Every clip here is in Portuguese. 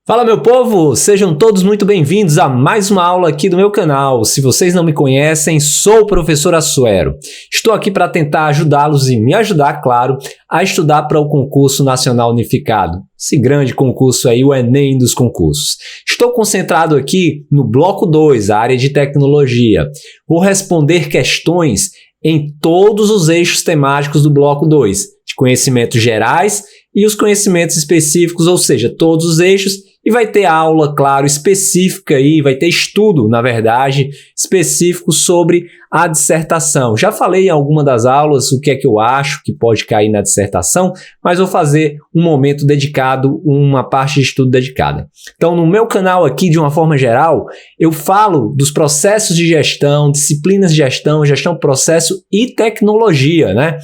Fala, meu povo! Sejam todos muito bem-vindos a mais uma aula aqui do meu canal. Se vocês não me conhecem, sou o professor Assuero. Estou aqui para tentar ajudá-los e me ajudar, claro, a estudar para o Concurso Nacional Unificado. Esse grande concurso aí, o Enem dos concursos. Estou concentrado aqui no bloco 2, a área de tecnologia. Vou responder questões em todos os eixos temáticos do bloco 2, de conhecimentos gerais e os conhecimentos específicos, ou seja, todos os eixos. E vai ter aula, claro, específica aí, vai ter estudo, na verdade, específico sobre a dissertação. Já falei em alguma das aulas o que é que eu acho que pode cair na dissertação, mas vou fazer um momento dedicado, uma parte de estudo dedicada. Então, no meu canal aqui, de uma forma geral, eu falo dos processos de gestão, disciplinas de gestão, gestão processo e tecnologia, né?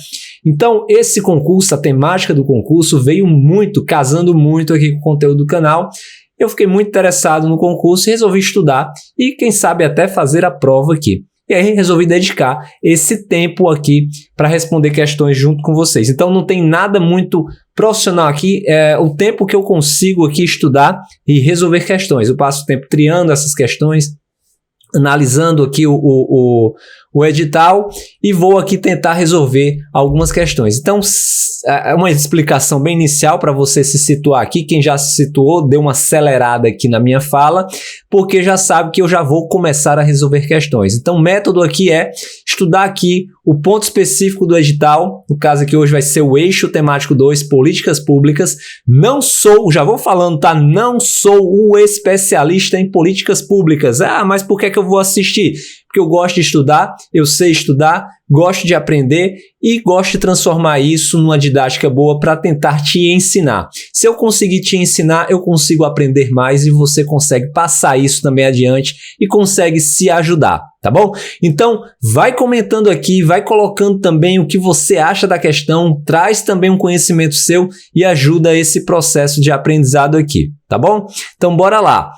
Então, esse concurso, a temática do concurso veio muito, casando muito aqui com o conteúdo do canal. Eu fiquei muito interessado no concurso e resolvi estudar e, quem sabe, até fazer a prova aqui. E aí resolvi dedicar esse tempo aqui para responder questões junto com vocês. Então não tem nada muito profissional aqui, é o tempo que eu consigo aqui estudar e resolver questões. Eu passo o tempo triando essas questões, analisando aqui o edital e vou aqui tentar resolver algumas questões. Então, é uma explicação bem inicial para você se situar aqui. Quem já se situou, deu uma acelerada aqui na minha fala, porque já sabe que eu já vou começar a resolver questões. Então, o método aqui é estudar aqui o ponto específico do edital. No caso aqui hoje vai ser o eixo temático 2, políticas públicas. Não sou, já vou falando, tá? Não sou o especialista em políticas públicas. Ah, mas por que que eu vou assistir? Porque eu gosto de estudar, eu sei estudar, gosto de aprender e gosto de transformar isso numa didática boa para tentar te ensinar. Se eu conseguir te ensinar, eu consigo aprender mais e você consegue passar isso também adiante e consegue se ajudar, tá bom? Então, vai comentando aqui, vai colocando também o que você acha da questão, traz também um conhecimento seu e ajuda esse processo de aprendizado aqui, tá bom? Então, bora lá.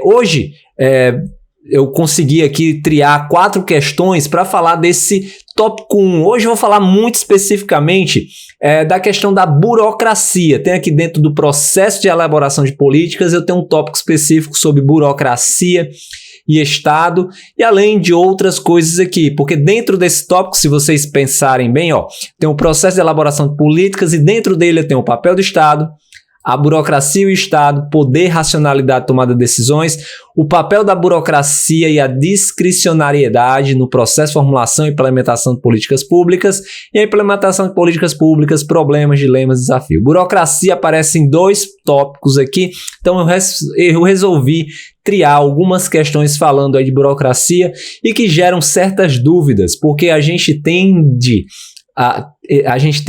Hoje, eu consegui aqui triar 4 questões para falar desse tópico 1. Hoje eu vou falar muito especificamente da questão da burocracia. Tem aqui dentro do processo de elaboração de políticas, eu tenho um tópico específico sobre burocracia e Estado, e além de outras coisas aqui, porque dentro desse tópico, se vocês pensarem bem, tem o processo de elaboração de políticas e dentro dele tem o papel do Estado, a burocracia e o Estado, poder, racionalidade, tomada de decisões, o papel da burocracia e a discricionariedade no processo de formulação e implementação de políticas públicas, e a implementação de políticas públicas, problemas, dilemas, desafios. Burocracia aparece em 2 tópicos aqui, então eu resolvi triar algumas questões falando aí de burocracia e que geram certas dúvidas, porque a gente tem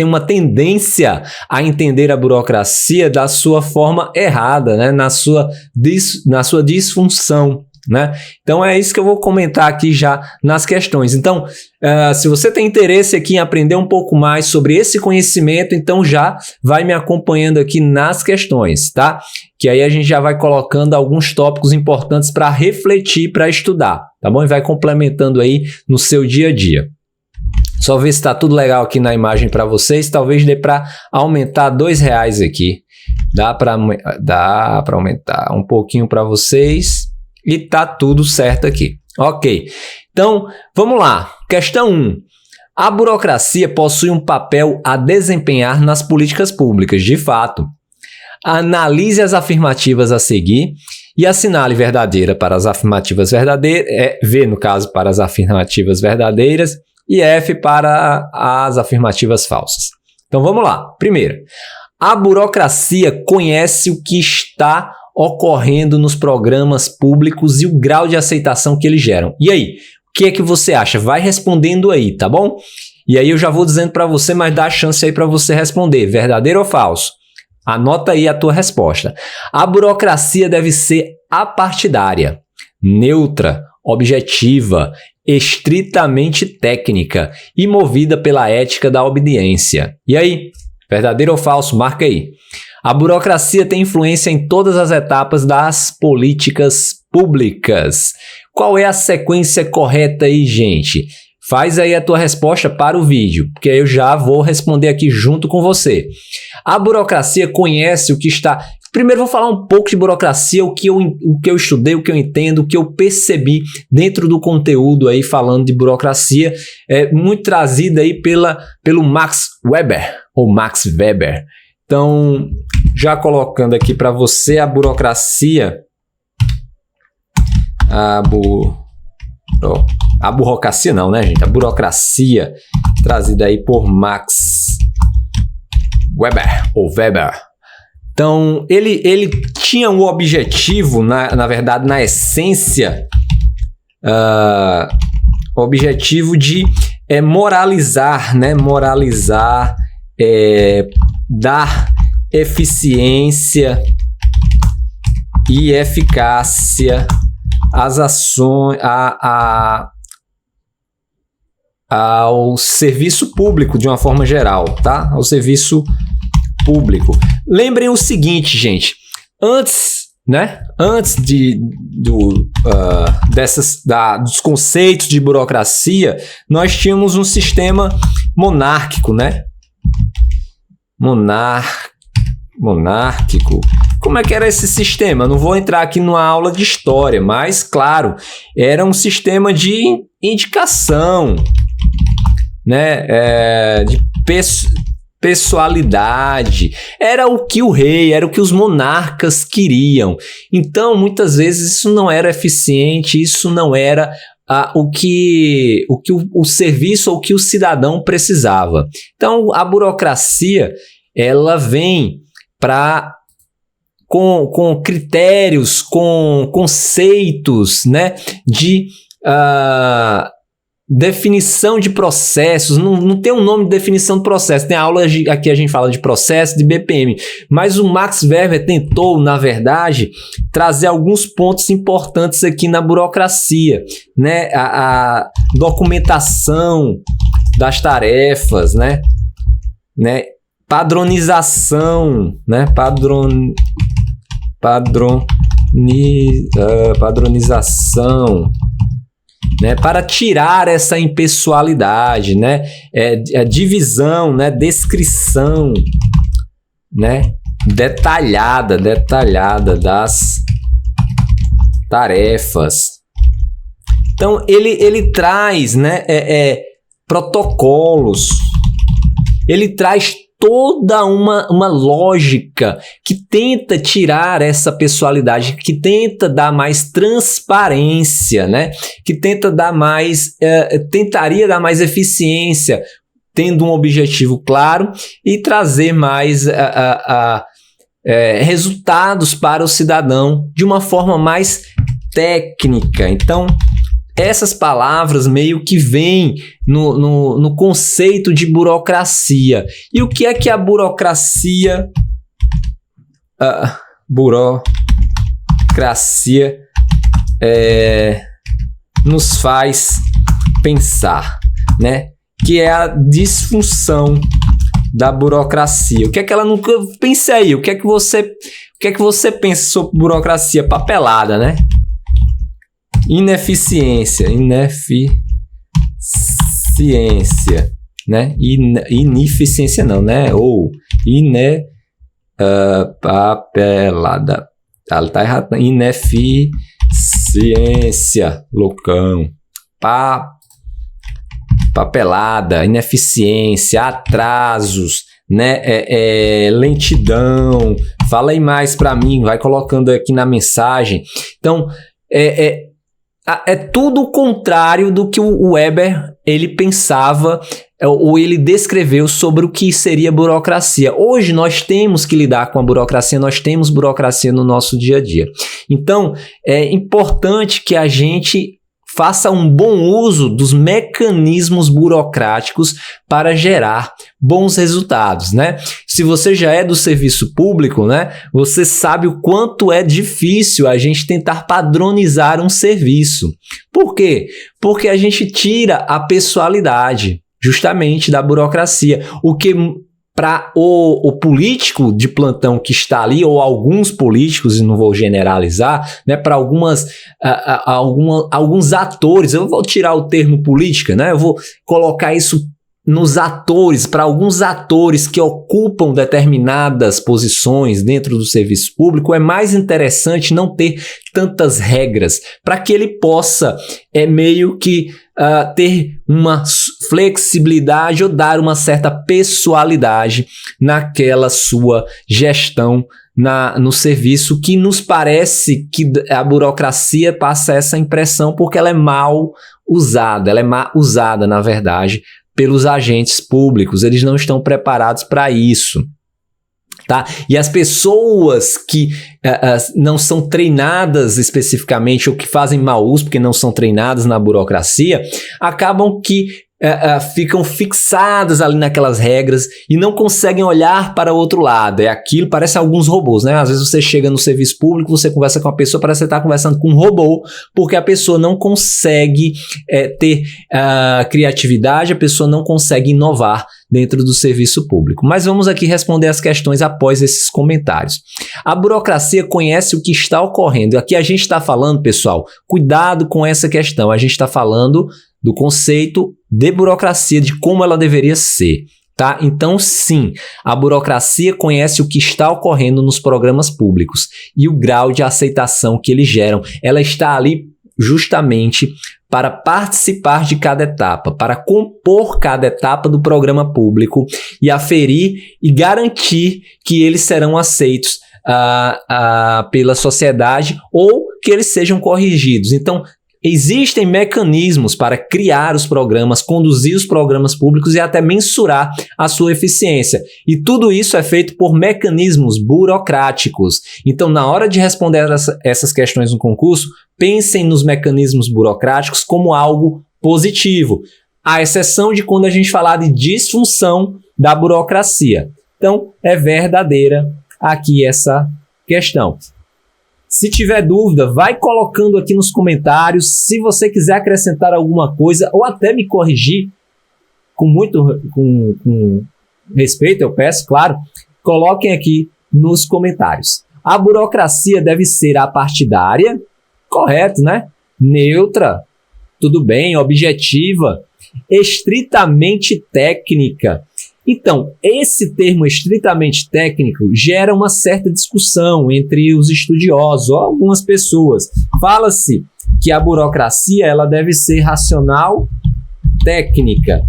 uma tendência a entender a burocracia da sua forma errada, né? na sua disfunção, né? Então é isso que eu vou comentar aqui já nas questões. Então, se você tem interesse aqui em aprender um pouco mais sobre esse conhecimento, então já vai me acompanhando aqui nas questões, tá? Que aí a gente já vai colocando alguns tópicos importantes para refletir, para estudar, tá bom? E vai complementando aí no seu dia a dia. Só ver se está tudo legal aqui na imagem para vocês. Talvez dê para aumentar R$2 aqui. Dá para aumentar um pouquinho para vocês. E tá tudo certo aqui. Ok. Então, vamos lá. Questão 1. A burocracia possui um papel a desempenhar nas políticas públicas. De fato. Analise as afirmativas a seguir e assinale verdadeira para as afirmativas verdadeiras. V, no caso, para as afirmativas verdadeiras. E F para as afirmativas falsas. Então vamos lá. Primeiro, a burocracia conhece o que está ocorrendo nos programas públicos e o grau de aceitação que eles geram. E aí, o que é que você acha? Vai respondendo aí, tá bom? E aí eu já vou dizendo para você, mas dá a chance aí para você responder, verdadeiro ou falso? Anota aí a tua resposta. A burocracia deve ser apartidária, neutra, objetiva, estritamente técnica e movida pela ética da obediência. E aí, verdadeiro ou falso? Marca aí. A burocracia tem influência em todas as etapas das políticas públicas. Qual é a sequência correta aí, gente? Faz aí a tua resposta para o vídeo, porque eu já vou responder aqui junto com você. A burocracia conhece o que está Primeiro vou falar um pouco de burocracia, o que eu estudei, o que eu entendo, o que eu percebi dentro do conteúdo aí falando de burocracia, muito trazido aí pelo Max Weber, ou Max Weber. Então, já colocando aqui para você a burocracia, a burocracia não, né, gente? A burocracia trazida aí por Max Weber, ou Weber. Então, ele tinha um objetivo, na verdade, na essência, o objetivo de moralizar, né? Moralizar, dar eficiência e eficácia às ações, ao serviço público de uma forma geral, tá? Ao serviço público. Lembrem o seguinte, gente, antes dos conceitos de burocracia, nós tínhamos um sistema monárquico, né? Monárquico. Como é que era esse sistema? Não vou entrar aqui numa aula de história, mas, claro, era um sistema de indicação, né? De pessoalidade. Era o que o rei, era o que os monarcas queriam. Então, muitas vezes, isso não era eficiente, isso não era o que o serviço ou o que o cidadão precisava. Então, a burocracia, ela vem com critérios, com conceitos, né, de definição de processos. Não tem um nome de definição de processo. Tem aula aqui a gente fala de processo, de BPM, mas o Max Weber tentou, na verdade, trazer alguns pontos importantes aqui na burocracia, né? A documentação das tarefas, né? Padronização, né? Padronização, né, para tirar essa impessoalidade, né, a divisão, né, descrição, né, detalhada das tarefas. Então, ele traz, né, protocolos, ele traz toda uma lógica que tenta tirar essa pessoalidade, que tenta dar mais transparência, né? Que tenta dar tentaria dar mais eficiência, tendo um objetivo claro e trazer mais resultados para o cidadão de uma forma mais técnica. Então, essas palavras meio que vêm no conceito de burocracia. E o que é que a burocracia nos faz pensar, né? Que é a disfunção da burocracia. O que é que ela nunca... Pense aí, o que é que você pensa sobre burocracia? Papelada, né? Ineficiência, né? Ineficiência não, né? Ou papelada. Ela tá errada. Ineficiência, loucão. Papelada, ineficiência, atrasos, né? Lentidão. Fala aí mais para mim, vai colocando aqui na mensagem. Então, é tudo o contrário do que o Weber ele pensava ou ele descreveu sobre o que seria burocracia. Hoje nós temos que lidar com a burocracia, nós temos burocracia no nosso dia a dia. Então, é importante que a gente faça um bom uso dos mecanismos burocráticos para gerar bons resultados, né? Se você já é do serviço público, né, você sabe o quanto é difícil a gente tentar padronizar um serviço. Por quê? Porque a gente tira a pessoalidade, justamente, da burocracia. O que para o político de plantão que está ali, ou alguns políticos, e não vou generalizar, né, para alguns atores, eu vou tirar o termo política, né, eu vou colocar isso nos atores, para alguns atores que ocupam determinadas posições dentro do serviço público, é mais interessante não ter tantas regras, para que ele possa meio que ter uma flexibilidade ou dar uma certa pessoalidade naquela sua gestão no serviço, que nos parece que a burocracia passa essa impressão porque ela é mal usada, na verdade, pelos agentes públicos. Eles não estão preparados para isso, tá? E as pessoas que não são treinadas especificamente, ou que fazem mau uso porque não são treinadas na burocracia, acabam que ficam fixadas ali naquelas regras e não conseguem olhar para o outro lado. É aquilo, parece alguns robôs, né? Às vezes você chega no serviço público, você conversa com a pessoa, parece que você está conversando com um robô, porque a pessoa não consegue ter criatividade, a pessoa não consegue inovar dentro do serviço público. Mas vamos aqui responder as questões após esses comentários. A burocracia conhece o que está ocorrendo. Aqui a gente está falando, pessoal, cuidado com essa questão. A gente está falando do conceito de burocracia, de como ela deveria ser, tá? Então, sim, a burocracia conhece o que está ocorrendo nos programas públicos e o grau de aceitação que eles geram. Ela está ali justamente para participar de cada etapa, para compor cada etapa do programa público e aferir e garantir que eles serão aceitos pela sociedade ou que eles sejam corrigidos. Então, existem mecanismos para criar os programas, conduzir os programas públicos e até mensurar a sua eficiência. E tudo isso é feito por mecanismos burocráticos. Então, na hora de responder essas questões no concurso, pensem nos mecanismos burocráticos como algo positivo, à exceção de quando a gente falar de disfunção da burocracia. Então, é verdadeira aqui essa questão. Se tiver dúvida, vai colocando aqui nos comentários. Se você quiser acrescentar alguma coisa ou até me corrigir com respeito, eu peço, claro, coloquem aqui nos comentários. A burocracia deve ser apartidária, correto, né? Neutra, tudo bem, objetiva, estritamente técnica. Então, esse termo estritamente técnico gera uma certa discussão entre os estudiosos ou algumas pessoas. Fala-se que a burocracia ela deve ser racional, técnica.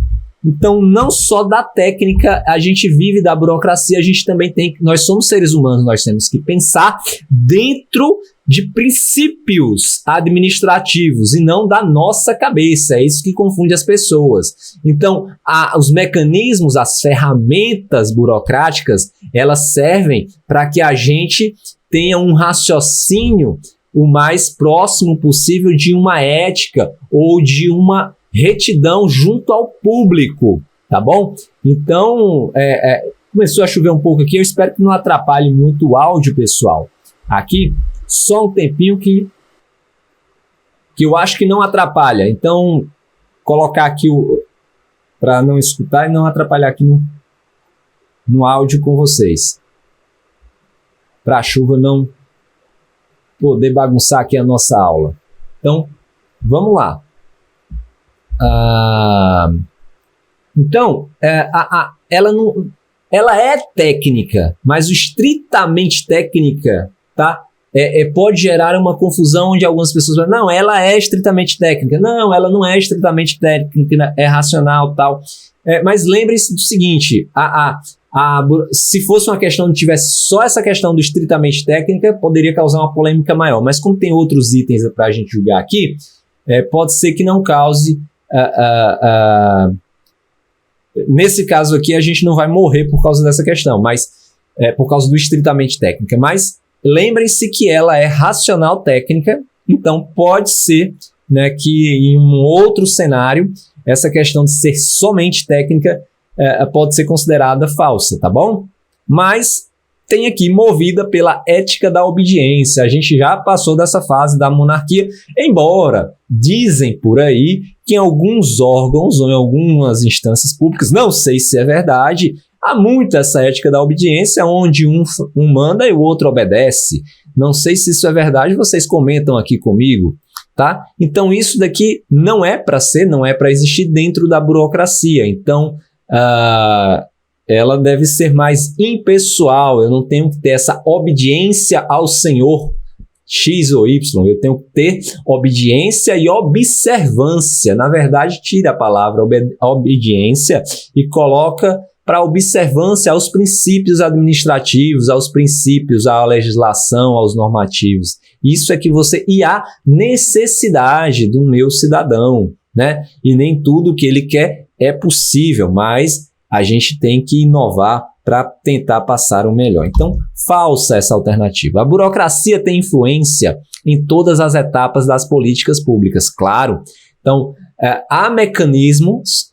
Então, não só da técnica a gente vive da burocracia, a gente também nós somos seres humanos, nós temos que pensar dentro de princípios administrativos e não da nossa cabeça. É isso que confunde as pessoas. Então, os mecanismos, as ferramentas burocráticas, elas servem para que a gente tenha um raciocínio o mais próximo possível de uma ética ou de uma retidão junto ao público, tá bom? Então, começou a chover um pouco aqui, eu espero que não atrapalhe muito o áudio, pessoal. Aqui, só um tempinho que eu acho que não atrapalha. Então, colocar aqui para não escutar e não atrapalhar aqui no áudio com vocês. Para a chuva não poder bagunçar aqui a nossa aula. Então, vamos lá. Então, ela é técnica, mas o estritamente técnica, tá? Pode gerar uma confusão onde algumas pessoas falam, não, ela é estritamente técnica. Não, ela não é estritamente técnica, é racional, tal. Mas lembre-se do seguinte, se fosse uma questão que tivesse só essa questão do estritamente técnica, poderia causar uma polêmica maior. Mas como tem outros itens para a gente julgar aqui, pode ser que não cause... nesse caso aqui, a gente não vai morrer por causa dessa questão, mas por causa do estritamente técnica. Mas lembrem-se que ela é racional técnica, então pode ser, né, que em um outro cenário, essa questão de ser somente técnica pode ser considerada falsa, tá bom? Mas tem aqui movida pela ética da obediência. A gente já passou dessa fase da monarquia, embora dizem por aí que em alguns órgãos ou em algumas instâncias públicas, não sei se é verdade, há muito essa ética da obediência, onde um manda e o outro obedece. Não sei se isso é verdade, vocês comentam aqui comigo. tá? Então isso daqui não é para ser, não é para existir dentro da burocracia. Então ela deve ser mais impessoal. Eu não tenho que ter essa obediência ao senhor X ou Y, eu tenho que ter obediência e observância. Na verdade, tira a palavra obediência e coloca para observância aos princípios administrativos, aos princípios, à legislação, aos normativos. Isso é que e a necessidade do meu cidadão, né? E nem tudo que ele quer é possível, mas a gente tem que inovar para tentar passar o melhor. Então, falsa essa alternativa. A burocracia tem influência em todas as etapas das políticas públicas, claro. Então, há mecanismos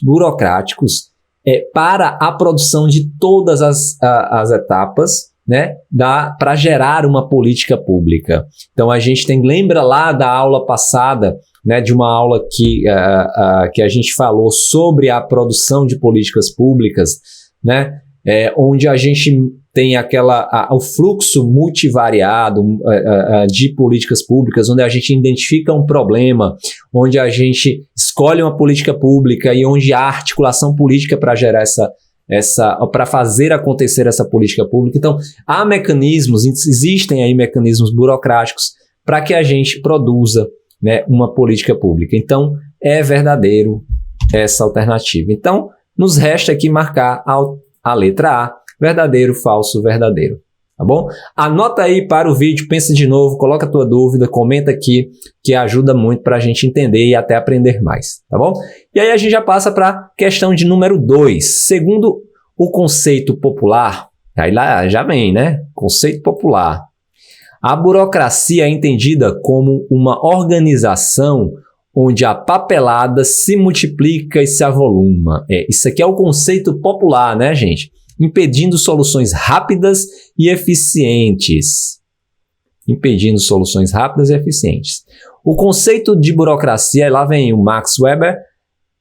burocráticos para a produção de todas as etapas, né, para gerar uma política pública. Então, a gente lembra lá da aula passada, né, de uma aula que a gente falou sobre a produção de políticas públicas, né, onde a gente tem o fluxo multivariado de políticas públicas, onde a gente identifica um problema, onde a gente escolhe uma política pública e onde há articulação política para gerar para fazer acontecer essa política pública. Então, há mecanismos, existem aí mecanismos burocráticos para que a gente produza, né, uma política pública. Então, é verdadeiro essa alternativa. Então, nos resta aqui marcar a letra A, verdadeiro, falso, verdadeiro. Tá bom? Anota aí para o vídeo, pensa de novo, coloca a tua dúvida, comenta aqui, que ajuda muito para a gente entender e até aprender mais. Tá bom? E aí a gente já passa para a questão de número 2. Segundo o conceito popular, aí lá já vem, né? Conceito popular. A burocracia é entendida como uma organização onde a papelada se multiplica e se avoluma. Isso aqui é o conceito popular, né, gente? Impedindo soluções rápidas e eficientes. Impedindo soluções rápidas e eficientes. O conceito de burocracia, lá vem o Max Weber,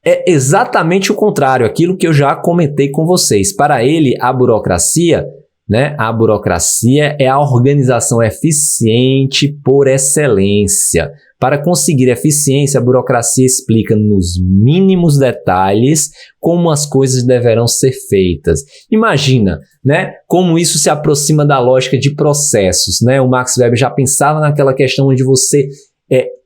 é exatamente o contrário, aquilo que eu já comentei com vocês. Para ele, a burocracia, né, a burocracia é a organização eficiente por excelência. Para conseguir eficiência, a burocracia explica nos mínimos detalhes como as coisas deverão ser feitas. Imagina, né, como isso se aproxima da lógica de processos, né? O Max Weber já pensava naquela questão onde você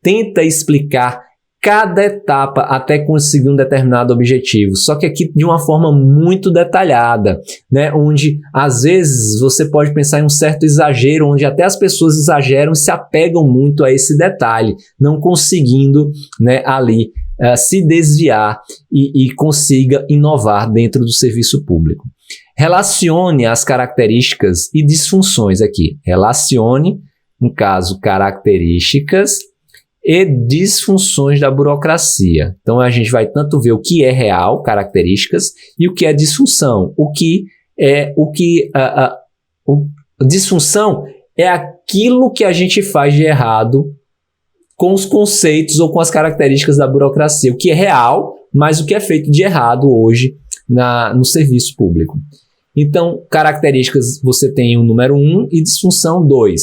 tenta explicar cada etapa até conseguir um determinado objetivo, só que aqui de uma forma muito detalhada, né? Onde às vezes você pode pensar em um certo exagero, onde até as pessoas exageram e se apegam muito a esse detalhe, não conseguindo, né, ali se desviar e consiga inovar dentro do serviço público. Relacione as características e disfunções aqui. Relacione, no caso, características e disfunções da burocracia. Então, a gente vai tanto ver o que é real, características, e o que é disfunção. Disfunção é aquilo que a gente faz de errado com os conceitos ou com as características da burocracia. O que é real, mas o que é feito de errado hoje no serviço público. Então, características, você tem o número 1 e disfunção 2.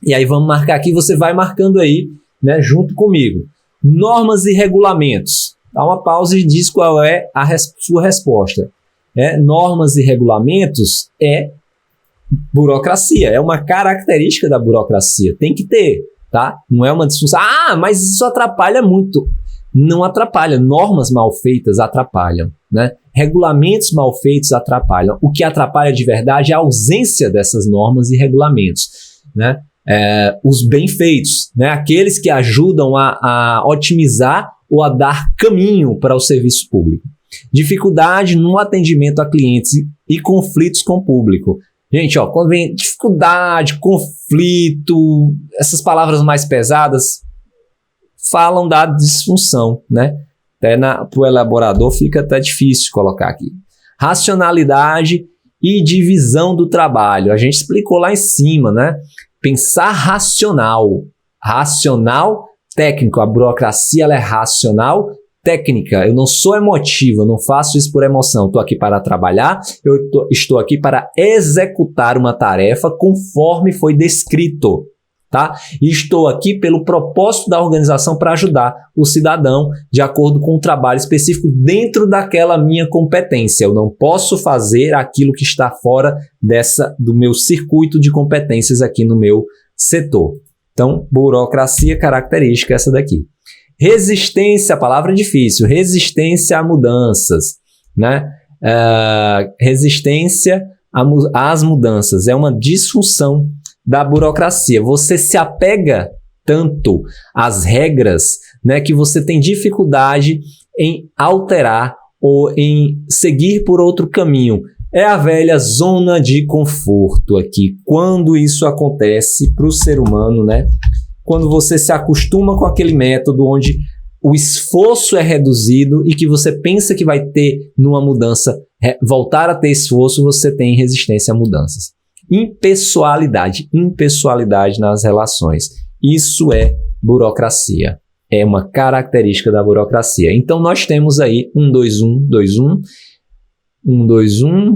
E aí vamos marcar aqui, você vai marcando aí, né, junto comigo. Normas e regulamentos. Dá uma pausa e diz qual é a sua resposta. Normas e regulamentos é burocracia, é uma característica da burocracia. Tem que ter, tá? Não é uma disfunção. Ah, mas isso atrapalha muito. Não atrapalha. Normas mal feitas atrapalham, né? Regulamentos mal feitos atrapalham. O que atrapalha de verdade é a ausência dessas normas e regulamentos, né? Os bem feitos, né? Aqueles que ajudam a otimizar ou a dar caminho para o serviço público. Dificuldade no atendimento a clientes e conflitos com o público. Gente, quando vem dificuldade, conflito, essas palavras mais pesadas falam da disfunção, né? Até para o elaborador fica até difícil colocar aqui. Racionalidade e divisão do trabalho. A gente explicou lá em cima, né? Pensar racional. Racional técnico. A burocracia ela é racional técnica. Eu não sou emotivo, eu não faço isso por emoção. Estou aqui para trabalhar, estou aqui para executar uma tarefa conforme foi descrito. tá? E estou aqui pelo propósito da organização para ajudar o cidadão de acordo com um trabalho específico dentro daquela minha competência. Eu não posso fazer aquilo que está fora do meu circuito de competências aqui no meu setor. Então, burocracia, característica essa daqui. Resistência, palavra difícil, resistência a mudanças, né? Resistência às mudanças é uma disfunção da burocracia. Você se apega tanto às regras, né, que você tem dificuldade em alterar ou em seguir por outro caminho. É a velha zona de conforto aqui. Quando isso acontece para o ser humano, né? Quando você se acostuma com aquele método onde o esforço é reduzido e que você pensa que vai ter numa mudança, voltar a ter esforço, você tem resistência a mudanças. Impessoalidade nas relações. Isso é burocracia. É uma característica da burocracia. Então, nós temos aí 1, 2, 1, 2, 1, 1, 2, 1,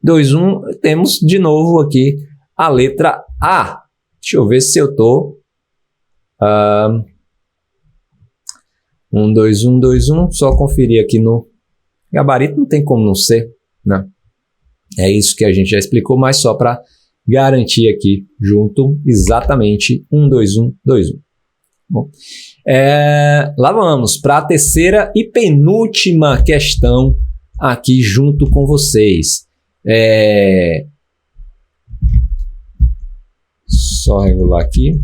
2, 1. Temos de novo aqui a letra A. Deixa eu ver se eu estou... 1, 2, 1, 2, 1. Só conferir aqui no gabarito. Não tem como não ser, né? É isso que a gente já explicou, mas só para garantir aqui junto exatamente 1, 2, 1, 2, 1. Bom, lá vamos para a terceira e penúltima questão aqui junto com vocês. Só regular aqui.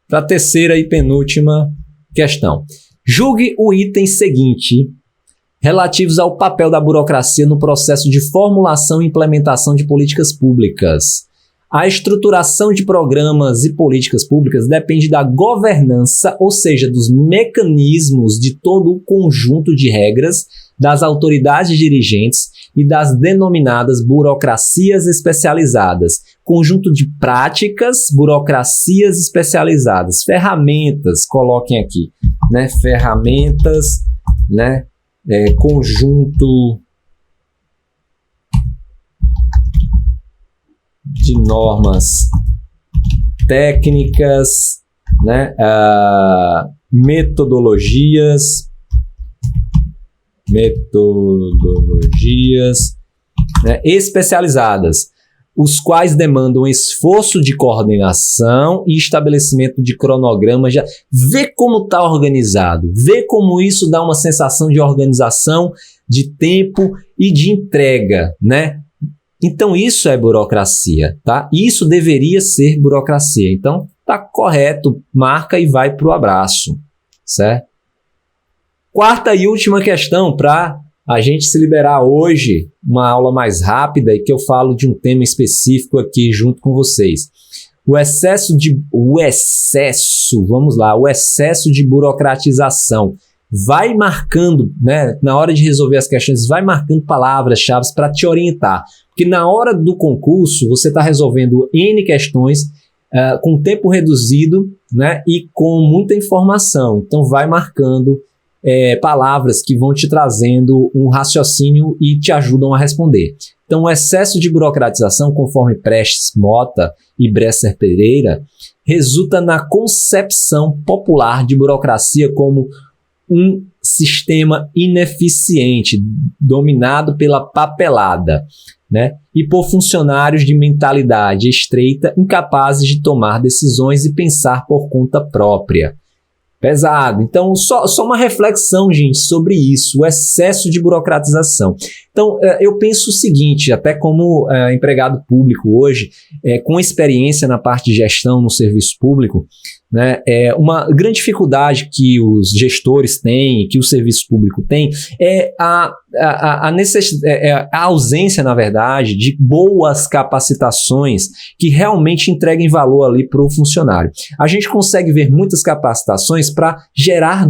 Para a terceira e penúltima questão. Julgue o item seguinte relativos ao papel da burocracia no processo de formulação e implementação de políticas públicas. A estruturação de programas e políticas públicas depende da governança, ou seja, dos mecanismos de todo o conjunto de regras das autoridades dirigentes e das denominadas burocracias especializadas. Conjunto de práticas, burocracias especializadas. Ferramentas, coloquem aqui, né? Ferramentas, né? Conjunto de normas técnicas, né? Metodologias, né? Especializadas, os quais demandam esforço de coordenação e estabelecimento de cronograma. Já vê como está organizado, vê como isso dá uma sensação de organização, de tempo e de entrega, né? Então isso é burocracia, tá? Isso deveria ser burocracia. Então tá correto, marca e vai para o abraço, certo? Quarta e última questão para a gente se liberar hoje, uma aula mais rápida e que eu falo de um tema específico aqui junto com vocês. O excesso de burocratização. Vai marcando, né, na hora de resolver as questões, vai marcando palavras-chave para te orientar. Porque na hora do concurso, você está resolvendo N questões com tempo reduzido, né, e com muita informação. Então, vai marcando palavras que vão te trazendo um raciocínio e te ajudam a responder. Então, o excesso de burocratização, conforme Prestes Mota e Bresser Pereira, resulta na concepção popular de burocracia como um sistema ineficiente, dominado pela papelada, né? E por funcionários de mentalidade estreita, incapazes de tomar decisões e pensar por conta própria. Pesado. Então, só uma reflexão, gente, sobre isso, o excesso de burocratização. Então, eu penso o seguinte, até como empregado público hoje, com experiência na parte de gestão no serviço público, né, uma grande dificuldade que os gestores têm, que o serviço público tem, é a ausência, na verdade, de boas capacitações que realmente entreguem valor ali para o funcionário. A gente consegue ver muitas capacitações para gerar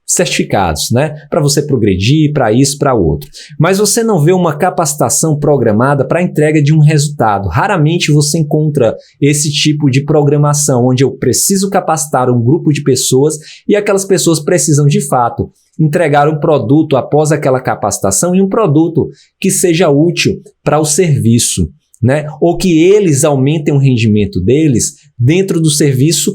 certificados, né? Para você progredir, para isso, para outro. Mas você não vê uma capacitação programada para a entrega de um resultado. Raramente você encontra esse tipo de programação, onde eu preciso capacitar um grupo de pessoas e aquelas pessoas precisam, de fato, entregar um produto após aquela capacitação e um produto que seja útil para o serviço, né? Ou que eles aumentem o rendimento deles dentro do serviço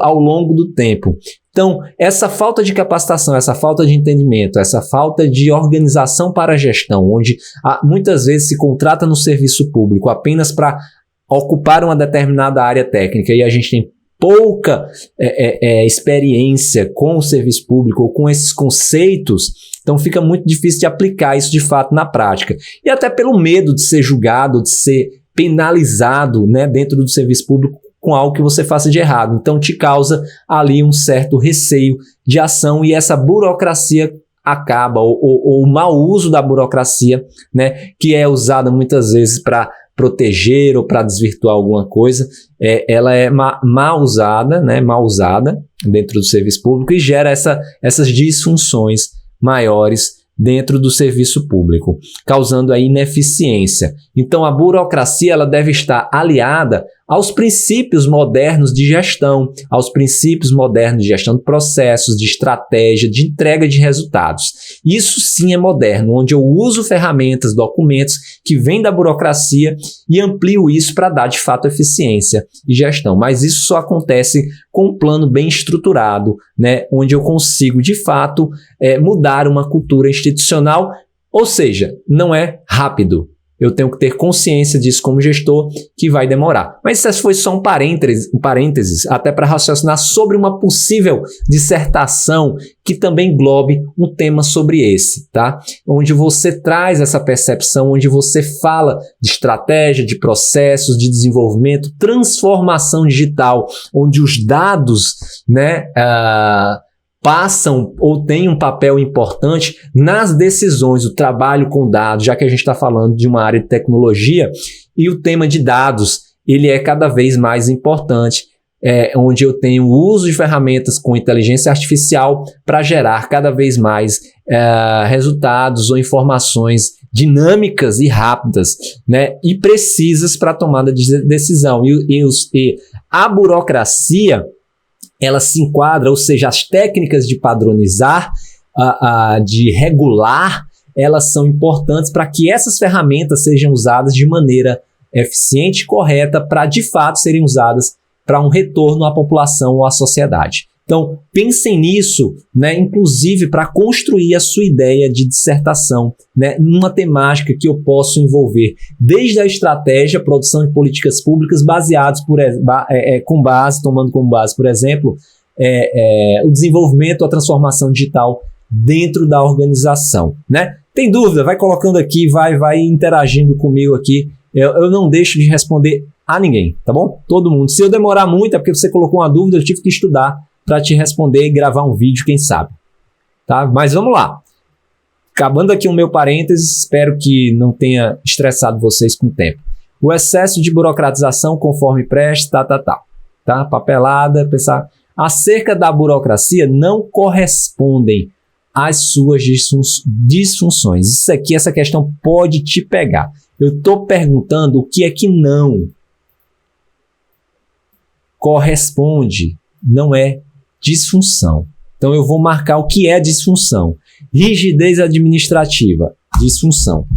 ao longo do tempo. Então, essa falta de capacitação, essa falta de entendimento, essa falta de organização para a gestão, onde muitas vezes se contrata no serviço público apenas para ocupar uma determinada área técnica e a gente tem pouca experiência com o serviço público ou com esses conceitos, então fica muito difícil de aplicar isso de fato na prática. E até pelo medo de ser julgado, de ser penalizado, né, dentro do serviço público com algo que você faça de errado. Então te causa ali um certo receio de ação e essa burocracia acaba, ou o mau uso da burocracia, né, que é usada muitas vezes para proteger ou para desvirtuar alguma coisa, ela é mal usada, né, mal usada dentro do serviço público e gera essas disfunções maiores dentro do serviço público, causando a ineficiência. Então a burocracia ela deve estar aliada aos princípios modernos de gestão, aos princípios modernos de gestão de processos, de estratégia, de entrega de resultados. Isso sim é moderno, onde eu uso ferramentas, documentos que vêm da burocracia e amplio isso para dar de fato eficiência e gestão. Mas isso só acontece com um plano bem estruturado, né, onde eu consigo de fato mudar uma cultura institucional, ou seja, não é rápido. Eu tenho que ter consciência disso como gestor, que vai demorar. Mas isso foi só um parênteses até para raciocinar sobre uma possível dissertação que também englobe um tema sobre esse, tá? Onde você traz essa percepção, onde você fala de estratégia, de processos, de desenvolvimento, transformação digital, onde os dados, né, passam ou têm um papel importante nas decisões, o trabalho com dados, já que a gente está falando de uma área de tecnologia e o tema de dados, ele é cada vez mais importante, onde eu tenho o uso de ferramentas com inteligência artificial para gerar cada vez mais resultados ou informações dinâmicas e rápidas, né, e precisas para a tomada de decisão. E a burocracia ela se enquadra, ou seja, as técnicas de padronizar, de regular, elas são importantes para que essas ferramentas sejam usadas de maneira eficiente e correta para, de fato, serem usadas para um retorno à população ou à sociedade. Então, pensem nisso, né, inclusive para construir a sua ideia de dissertação, né, numa temática que eu posso envolver desde a estratégia, produção de políticas públicas baseados tomando como base, por exemplo, o desenvolvimento, a transformação digital dentro da organização, né? Tem dúvida? Vai colocando aqui, vai interagindo comigo aqui. Eu não deixo de responder a ninguém, tá bom? Todo mundo. Se eu demorar muito é porque você colocou uma dúvida, eu tive que estudar para te responder e gravar um vídeo, quem sabe. Tá? Mas vamos lá. Acabando aqui o meu parênteses, espero que não tenha estressado vocês com o tempo. O excesso de burocratização conforme preste, tá? Papelada, pensar. Acerca da burocracia, não correspondem às suas disfunções. Isso aqui, essa questão pode te pegar. Eu estou perguntando o que é que não corresponde, não é disfunção. Então eu vou marcar o que é disfunção. Rigidez administrativa, disfunção.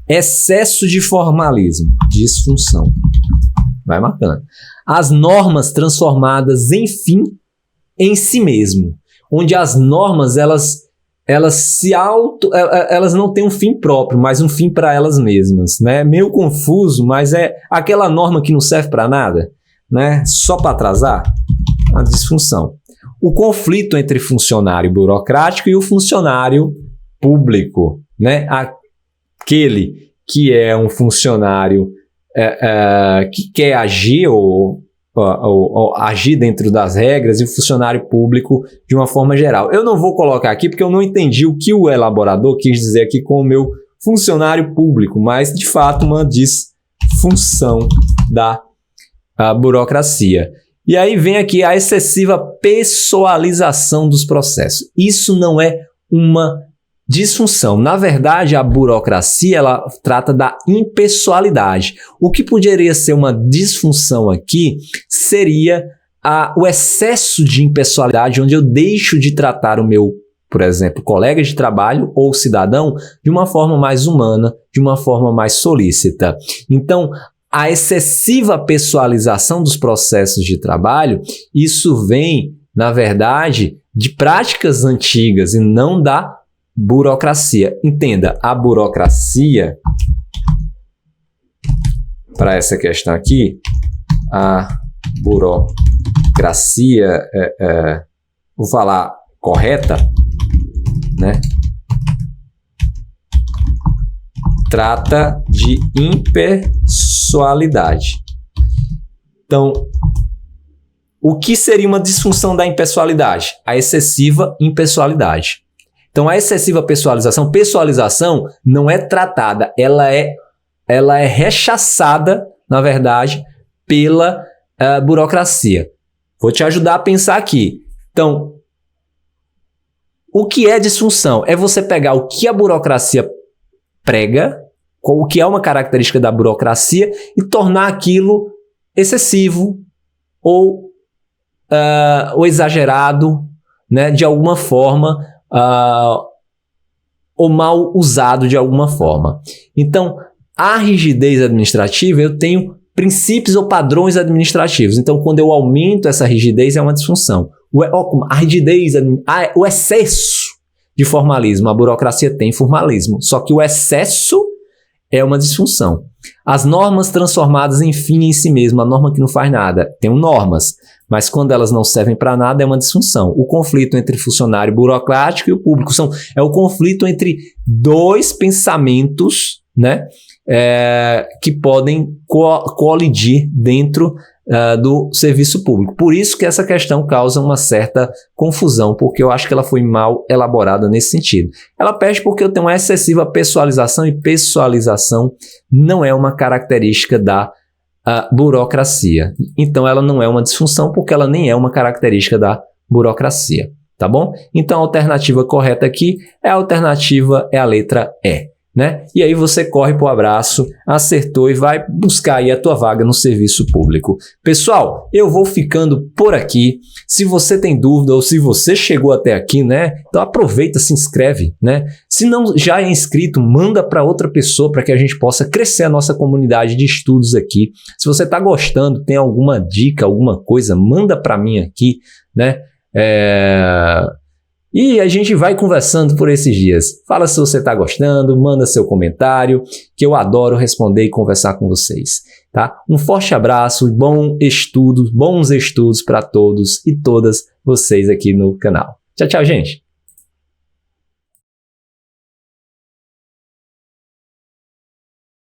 Excesso de formalismo, disfunção. Vai marcando. As normas transformadas em fim em si mesmo, onde as normas elas não têm um fim próprio, mas um fim para elas mesmas, né? Meio confuso, mas é aquela norma que não serve para nada, né? Só para atrasar, a disfunção. O conflito entre funcionário burocrático e o funcionário público, né? Aquele que é um funcionário que quer agir ou agir dentro das regras e o funcionário público de uma forma geral. Eu não vou colocar aqui porque eu não entendi o que o elaborador quis dizer aqui com o meu funcionário público, mas de fato uma disfunção da burocracia. E aí vem aqui a excessiva pessoalização dos processos. Isso não é uma disfunção. Na verdade, a burocracia ela trata da impessoalidade. O que poderia ser uma disfunção aqui seria o excesso de impessoalidade, onde eu deixo de tratar o meu por exemplo, colega de trabalho ou cidadão, de uma forma mais humana, de uma forma mais solícita. Então, a excessiva pessoalização dos processos de trabalho, isso vem, na verdade, de práticas antigas e não da burocracia. Entenda, a burocracia, para essa questão aqui, a burocracia, vou falar correta, né? Trata de impessoalidade. Então, o que seria uma disfunção da impessoalidade? A excessiva impessoalidade. Então, a excessiva pessoalização não é tratada, ela é rechaçada, na verdade, pela burocracia. Vou te ajudar a pensar aqui. Então, o que é disfunção? É você pegar o que a burocracia prega, o que é uma característica da burocracia, e tornar aquilo excessivo ou exagerado, né, de alguma forma, ou mal usado de alguma forma. Então, a rigidez administrativa, eu tenho princípios ou padrões administrativos. Então, quando eu aumento essa rigidez, é uma disfunção. A rigidez, o excesso de formalismo. A burocracia tem formalismo, só que o excesso é uma disfunção. As normas transformadas em fim em si mesmo, a norma que não faz nada. Tem normas, mas quando elas não servem para nada, é uma disfunção. O conflito entre funcionário burocrático e o público é o conflito entre dois pensamentos, né, que podem colidir dentro do serviço público. Por isso que essa questão causa uma certa confusão, porque eu acho que ela foi mal elaborada nesse sentido. Ela perde porque eu tenho uma excessiva pessoalização, e pessoalização não é uma característica da burocracia. Então ela não é uma disfunção porque ela nem é uma característica da burocracia, tá bom? Então a alternativa correta aqui é a letra E. Né? E aí você corre pro abraço, acertou e vai buscar aí a tua vaga no serviço público. Pessoal, eu vou ficando por aqui. Se você tem dúvida ou se você chegou até aqui, né? Então aproveita, se inscreve, né? Se não já é inscrito, manda para outra pessoa para que a gente possa crescer a nossa comunidade de estudos aqui. Se você está gostando, tem alguma dica, alguma coisa, manda para mim aqui, né? E a gente vai conversando por esses dias. Fala se você está gostando, manda seu comentário, que eu adoro responder e conversar com vocês, tá? Um forte abraço, bons estudos para todos e todas vocês aqui no canal. Tchau, tchau, gente!